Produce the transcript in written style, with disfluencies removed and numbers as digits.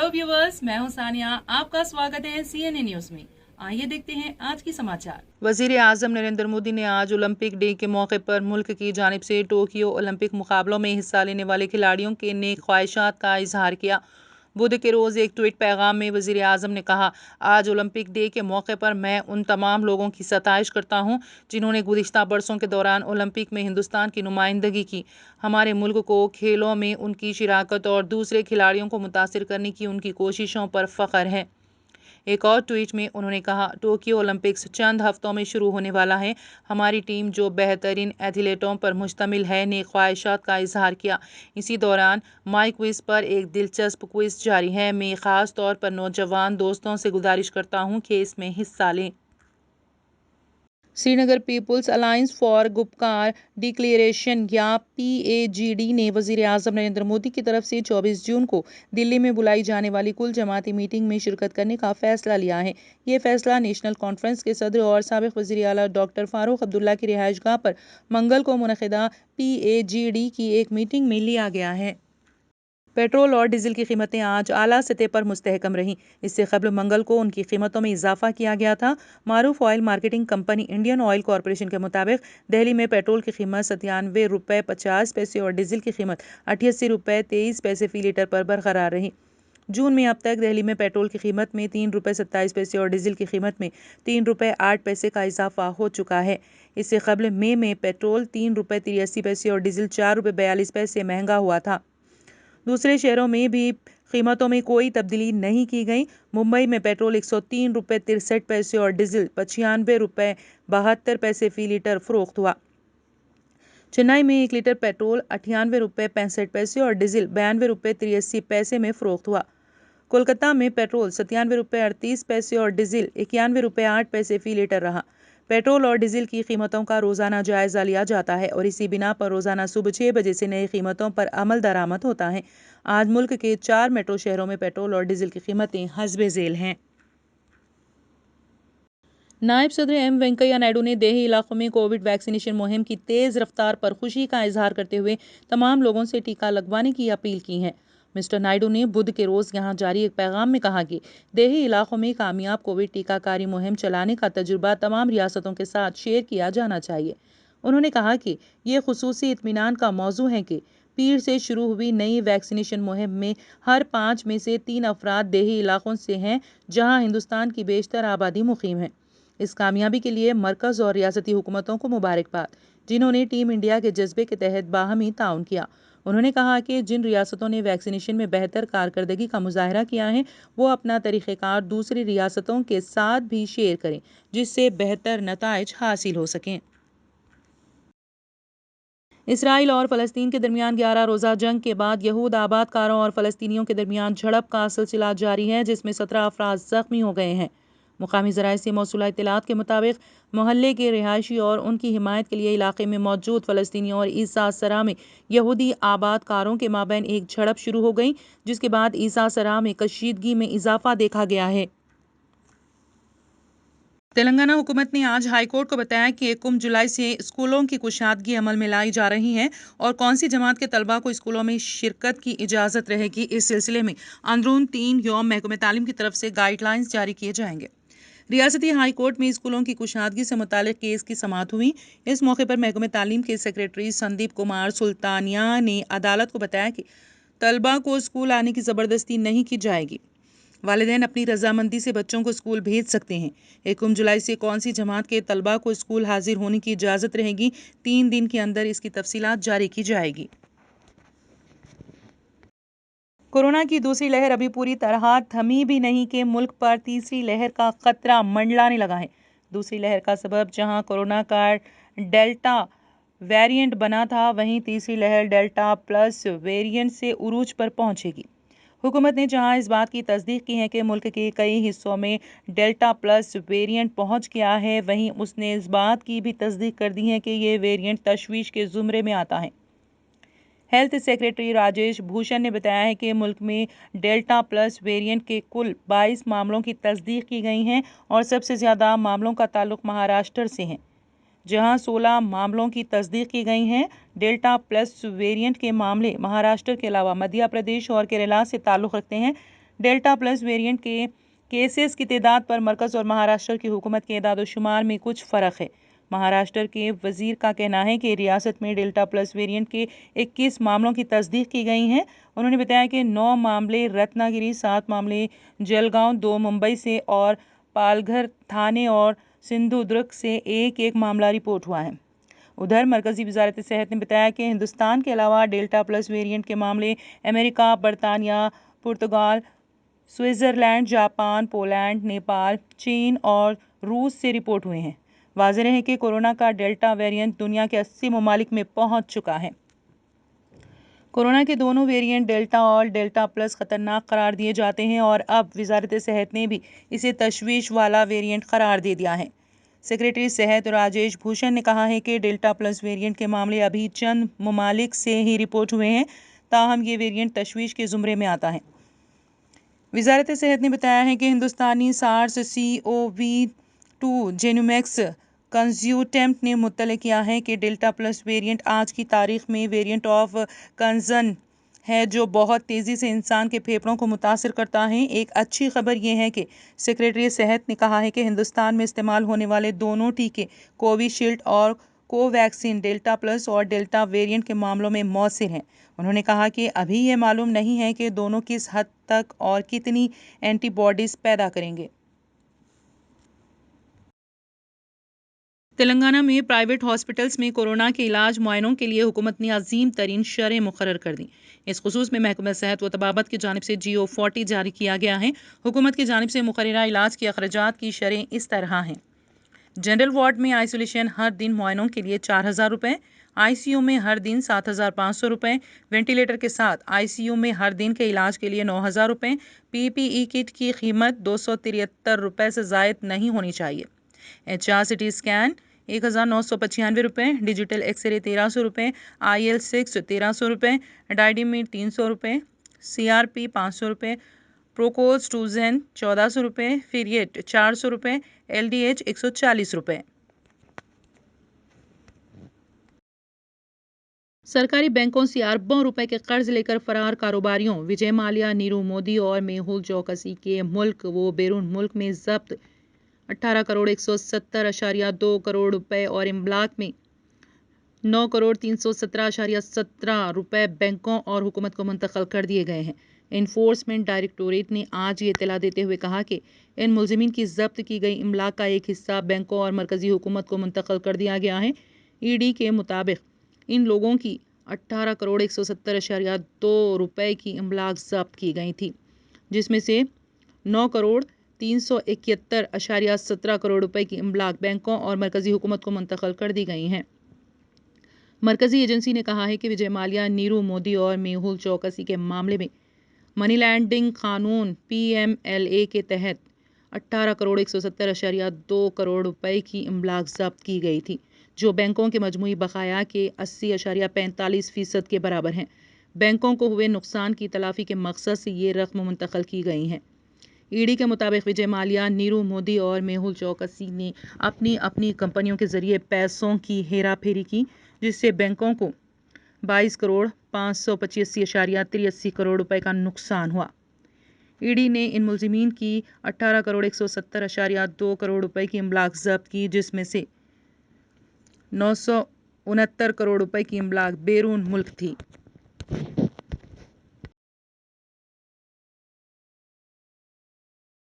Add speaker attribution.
Speaker 1: Hello viewers, मैं हूं सानिया। आपका स्वागत है CNN न्यूज में। आइए देखते हैं आज की समाचार। वजीर आजम नरेंद्र मोदी ने आज ओलंपिक डे के मौके पर मुल्क की जानिब से टोक्यो ओलंपिक मुकाबलों में हिस्सा लेने वाले खिलाड़ियों के नेक ख्वाहिशात का इजहार किया। बुध के रोज़ एक ट्वीट पैगाम में वजीर आजम ने कहा, आज ओलंपिक डे के मौके पर मैं उन तमाम लोगों की सताइश करता हूँ जिन्होंने गुज़िश्ता बरसों के दौरान ओलंपिक में हिंदुस्तान की नुमाइंदगी की। हमारे मुल्क को खेलों में उनकी शिराकत और दूसरे खिलाड़ियों को मुतासिर करने की उनकी कोशिशों पर फ़ख्र है। एक और ट्वीट में उन्होंने कहा, टोक्यो ओलंपिक्स चंद हफ्तों में शुरू होने वाला है। हमारी टीम जो बेहतरीन एथलीटों पर मुश्तमिल है ने ख्वाहिशात का इजहार किया। इसी दौरान माई क्विज पर एक दिलचस्प क्विज जारी है। मैं ख़ास तौर पर नौजवान दोस्तों से गुजारिश करता हूँ कि इसमें हिस्सा लें। Srinagar people's alliance for Gupkar declaration या PAGD ने वजीर आजम नरेंद्र मोदी की तरफ से 24 जून को दिल्ली में बुलाई जाने वाली कुल जमाती मीटिंग में शिरकत करने का फैसला लिया है। ये फैसला नेशनल कॉन्फ्रेंस के सदर और साबिक वजीर आला डॉक्टर फारूक अब्दुल्ला की रिहाइशगाह पर मंगल को मुनक़िदा PAGD की एक मीटिंग में लिया गया है। पेट्रोल और डीजल की कीमतें आज आला सतह पर मुस्तहकम रहीं। इससे कबल मंगल को उनकी कीमतों में इजाफा किया गया था। मारूफ oil marketing company Indian oil corporation के मुताबिक दिल्ली में पेट्रोल की कीमत 97 रुपये 50 पैसे और डीजल की कीमत 88 रुपये 23 पैसे फी लीटर पर बरकरार रही। जून में अब तक दिल्ली में पेट्रोल की कीमत में 3 रुपये 27 पैसे और डीजल की कीमत में 3 रुपये 8 पैसे का इजाफा हो चुका है। इससे कबल मई में पेट्रोल 3 रुपये 83 पैसे और डीजल 4 रुपये 42 पैसे महंगा हुआ था। दूसरे शहरों में भी कीमतों में कोई तब्दीली नहीं की गई। मुंबई में पेट्रोल 103 रुपये 63 पैसे और डीजल 95 रुपये 72 पैसे फी लीटर फरोख्त हुआ। चेन्नई में 1 लीटर पेट्रोल 98 रुपये 65 पैसे और डीजल 92 रुपये 83 पैसे में फरोख्त हुआ। कोलकाता में पेट्रोल 97 रुपये 38 पैसे और डीजल 91 रुपये 8 पैसे फी लीटर रहा। पेट्रोल और डीजल की कीमतों का रोज़ाना जायज़ा लिया जाता है और इसी बिना पर रोज़ाना सुबह 6 बजे से नई कीमतों पर अमल दरामद होता है। आज मुल्क के 4 मेट्रो शहरों में पेट्रोल और डीजल की कीमतें हस्बे ज़ेल हैं। नायब सदर वेंकैया नायडू ने देही इलाकों में कोविड वैक्सीनेशन मुहिम की तेज़ रफ्तार पर खुशी का इजहार करते हुए तमाम लोगों से टीका लगवाने की अपील की है। मिस्टर नायडू ने बुध के रोज़ यहां जारी एक पैगाम में कहा कि देही इलाकों में कामयाब कोविड टीकाकारी मुहिम चलाने का तजुर्बा तमाम रियासतों के साथ शेयर किया जाना चाहिए। उन्होंने कहा कि ये खुसूसी इत्मीनान का मौजू है कि पीर से शुरू हुई नई वैक्सीनेशन मुहिम में हर 5 में से 3 अफराद देही इलाकों से हैं जहां हिंदुस्तान की बेशतर आबादी मुकीम है। इस कामयाबी के लिए मरकज़ और रियासती हुकूमतों को मुबारकबाद, जिन्होंने टीम इंडिया के जज्बे के तहत बाहमी ताउन किया। उन्होंने कहा कि जिन रियासतों ने वैक्सीनेशन में बेहतर कारकर्दगी का मुजाहरा किया है वो अपना तरीक़ेकार दूसरी रियासतों के साथ भी शेयर करें जिससे बेहतर नताइज हासिल हो सकें। इसराइल और फ़लस्तीन के दरमियान 11 रोज़ा जंग के बाद यहूद आबादकारों और फ़लस्तीनियों के दरमियान झड़प का सिलसिला जारी है जिसमें 17 अफराद ज़ख्मी हो गए हैं। मुकामी ज़राए से मौसूला इत्तलात के मुताबिक मोहल्ले के रिहायशी और उनकी हिमायत के लिए इलाके में मौजूद फ़लस्तीनियों और ईसा सरा में यहूदी आबादकारों के माबैन एक झड़प शुरू हो गई जिसके बाद ईसा सरा में कशीदगी में इजाफा देखा गया है। तेलंगाना हुकूमत ने आज हाईकोर्ट को बताया कि 1 जुलाई से स्कूलों की कुशादगी अमल में लाई जा रही है और कौन सी जमात के तलबा को स्कूलों में शिरकत की इजाज़त रहेगी। इस सिलसिले में अंदरून 3 यौम महकमे तालीम की तरफ से गाइडलाइंस जारी किए जाएंगे। रियासती हाई कोर्ट में स्कूलों की कुशादगी से मुतालिक केस की समाअत हुई। इस मौके पर महकमे तालीम के सेक्रेटरी संदीप कुमार सुल्तानिया ने अदालत को बताया कि तलबा को स्कूल आने की ज़बरदस्ती नहीं की जाएगी। वालिदैन अपनी रजामंदी से बच्चों को स्कूल भेज सकते हैं। 1 जुलाई से कौन सी जमात के तलबा को स्कूल हाजिर होने की इजाज़त रहेगी, 3 दिन के अंदर इसकी तफसीलात जारी की जाएगी। कोरोना की दूसरी लहर अभी पूरी तरह थमी भी नहीं कि मुल्क पर तीसरी लहर का खतरा मंडलाने लगा है। दूसरी लहर का सबब जहां कोरोना का डेल्टा वेरिएंट बना था, वहीं तीसरी लहर डेल्टा प्लस वेरिएंट से उरूज पर पहुंचेगी। हुकूमत ने जहां इस बात की तस्दीक की है कि मुल्क के कई हिस्सों में डेल्टा प्लस वेरिएंट पहुंच गया है, वहीं उसने इस बात की भी तस्दीक कर दी है कि ये वेरिएंट तशवीश के ज़ुमरे में आता है। हेल्थ सेक्रेटरी राजेश भूषण ने बताया है कि मुल्क में डेल्टा प्लस वेरिएंट के कुल 22 मामलों की तस्दीक की गई हैं और सबसे ज़्यादा मामलों का ताल्लुक महाराष्ट्र से है जहां 16 मामलों की तस्दीक की गई हैं। डेल्टा प्लस वेरिएंट के मामले महाराष्ट्र के अलावा मध्य प्रदेश और केरला से ताल्लुक़ रखते हैं। डेल्टा प्लस वेरिएंट के केसेस की तादाद पर मरकज और महाराष्ट्र की हुकूमत के एदाद-ओ-शुमार में कुछ फ़र्क है। महाराष्ट्र के वजीर का कहना है कि रियासत में डेल्टा प्लस वेरिएंट के 21 मामलों की तस्दीक की गई है। उन्होंने बताया कि 9 मामले रत्नागिरी, 7 मामले जलगांव, 2 मुंबई से और पालघर थाने और सिंधुदुर्ग से एक मामला रिपोर्ट हुआ है। उधर मरकजी वजारत सेहत ने बताया कि हिंदुस्तान के अलावा डेल्टा प्लस वेरिएंट के मामले अमेरिका, बरतानिया, पुर्तगाल, स्विट्ज़रलैंड, जापान, पोलैंड, नेपाल, चीन और रूस से रिपोर्ट हुए हैं। वाज़ेह है कि कोरोना का डेल्टा वेरिएंट दुनिया के 80 ममालिक में पहुंच चुका है। कोरोना के दोनों वेरिएंट डेल्टा और डेल्टा प्लस खतरनाक करार दिए जाते हैं और अब वजारत सेहत ने भी इसे तशवीश वाला वेरिएंट करार दे दिया है। सेक्रेटरी सेहत राजेश भूषण ने कहा है कि डेल्टा प्लस वेरिएंट के मामले अभी चंद ममालिक से ही रिपोर्ट हुए हैं, ताहम ये वेरिएंट तशवीश के जुमरे में आता है। वजारत सेहत ने बताया है कि हिंदुस्तानी SARS-CoV-2 जेनोमिक्स कंज्यूटेंट ने मुत्तला किया है कि डेल्टा प्लस वेरिएंट आज की तारीख में वेरिएंट ऑफ कंजन है जो बहुत तेज़ी से इंसान के फेफड़ों को मुतासर करता है। एक अच्छी खबर यह है कि सेक्रेटरी सेहत ने कहा है कि हिंदुस्तान में इस्तेमाल होने वाले दोनों टीके कोविशील्ड और कोवैक्सीन डेल्टा प्लस और डेल्टा वेरिएंट के मामलों में मौसर हैं। उन्होंने कहा कि अभी यह मालूम नहीं है कि दोनों किस हद तक और कितनी एंटीबॉडीज पैदा करेंगे। तेलंगाना में प्राइवेट हॉस्पिटल्स में कोरोना के इलाज मुआयनों के लिए हुकूमत ने अजीम तरीन शरह मुकर्रर कर दी। इस खुसूस में महकमा सेहत व तबाबत की जानिब से GO40 जारी किया गया है। हुकूमत की जानिब से मुकर्ररा इलाज के अखराजात की शरह इस तरह हैं। जनरल वार्ड में आइसोलेशन हर दिन मुआयनों के लिए 4000 रुपये, ICU में हर दिन 7500 रुपये, वेंटिलेटर के साथ ICU में हर दिन के इलाज के लिए 9000 रुपये, PPE किट की कीमत 273 रुपये से ज़ायद नहीं होनी चाहिए। HR CT स्कैन 1995 रुपये, डिजिटल एक्सरे 1300 रुपये, IL6 1300 रुपये, डायडीमिड 300 रुपये, CRP 500 रुपये, प्रोकोस्टूजेन 1400 रुपये, फिरिएट 400 रुपये, LDH 140 रुपये। सरकारी बैंकों से अरबों रुपए के कर्ज लेकर फरार कारोबारियों विजय माल्या, नीरू मोदी और मेहुल चौकसी के मुल्क व बैरून मुल्क में जब्त 18,170.2 करोड़ रुपए और इमलाक में 9,317.17 रुपए बैंकों और हुकूमत को मुंतकिल कर दिए गए हैं। इन्फोर्समेंट डायरेक्टोरेट ने आज ये इत्तला देते हुए कहा कि इन मुलजिमीन की जब्त की गई इमलाक का एक हिस्सा बैंकों और मरकजी हुकूमत को मुंतकिल कर दिया गया है। ED के मुताबिक इन लोगों की 18,170.2 रुपए की इमलाक जब्त की गई थी, जिसमें से 9,371.17 करोड़ रुपए की इमलाक बैंकों और मरकजी हुकूमत को मुंतकिल कर दी गई हैं। मरकजी एजेंसी ने कहा है कि विजय माल्या, नीरू मोदी और मेहुल चौकसी के मामले में मनी लैंडिंग कानून PMLA के तहत 18,170.2 करोड़ रुपए की इमलाक जब्त की गई थी, जो बैंकों के मजमूई बकाया के 80.45% के बराबर हैं। बैंकों को हुए नुकसान की तलाफी के मकसद से ये रकम मुंतकिल की गई हैं। ED के मुताबिक विजय माल्या, नीरू मोदी और मेहुल चौकसी ने अपनी अपनी कंपनियों के जरिए पैसों की हेरा फेरी की, जिससे बैंकों को 22,585.83 करोड़ रुपए का नुकसान हुआ। ED ने इन मुलजिमीन की 18,170.2 करोड़ रुपए की इमलाक जब्त की, जिसमें से 969 करोड़ रुपए की इमलाक बैरून मुल्क थी।